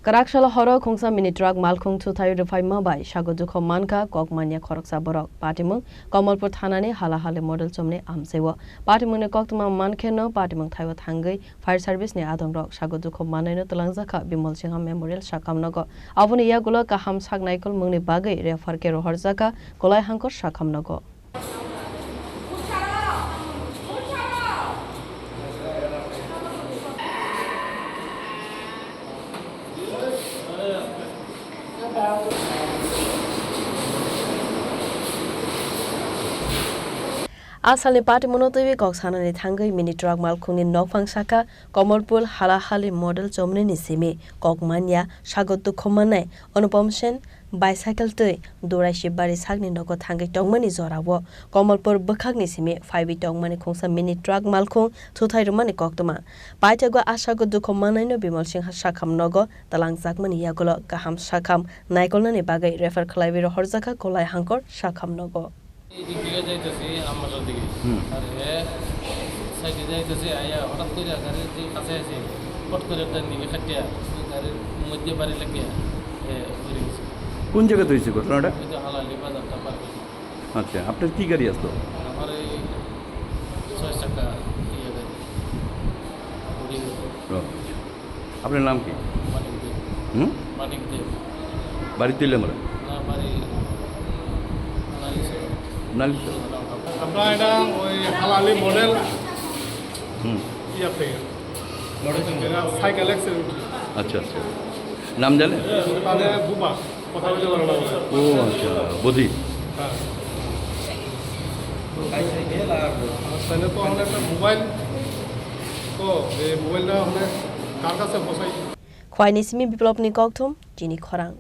Kraksal Horo Khungsa mini truck Malkhung Thutaiwi Rwphaimai Sago Dukhomankha Kokmanya Khoroksa Borok Patimwng Kamalpur Thanani Halahali model Chomni Amchaio Patimwng Koktwma Mankheno Patimwng Thaio Thangwi Fire Service ni Adongrok Sago Dukhumanai no Twlangjakha Bimal Memorial Sakamnogo Aboni yagulo kaham saknaikol mungni bagai refarke rohorjaka kolai hangkor sakamnogo Asal ni Patimwng Thaio Khorang Thangwi mini truck Malkhung ni nokphang saka Kamalpur Halahali model chomni ni simi Kokmanya Sago Dukhumanai Anupamsen bicycle tui dorai shibari sagni nogo Thangwi tongmani zorawo Kamalpur bukhagni simi Phaiwi tongmani Khungsa mini truck Malkhung Thutaiwi Koktwma Paitago Sago Dukhumanai no Bimal sakam nogo Twlangjakha yagulo kaham sakam naikolnani bagai refer khlaiwi rohorjaka kolai hangkor sakam nogo দিকে যাইতেছি আমার দিকে আর সাইডে যাইতেছি আয়া হঠাৎ করে গাড়ির যে কাছে আছে পট করে একটা দিকে কাটিয়া গাড়ির মধ্যে বাড়ি লাগিয়া পড়ে গেছে কোন জায়গাতে হয়েছে ঘটনাটা এটা হালালি বাজারটা পার আচ্ছা আপনার কি গাড়ি আসলো আমার এই 6 চাকা ইয়ে গাড়ি পড়ে গেছে আপনার নাম কি মানিক দেব মানিক দেব বাড়িতে এলে আমরা না বাড়ি আমরা এটা ওই হালালি মডেল ইয়াতে সাইকেল অ্যাক্সিডেন্ট আচ্ছা আচ্ছা নাম জানেন তাদের বুবা কথা বলতে পারো না ও আচ্ছা বদি হ্যাঁ তাহলে তো আমাদের একটা মোবাইল তো এই মোবাইলটা আমাদের কার কাছে বসাই Khwaini simi biplop ni Koktwma Chini Khorang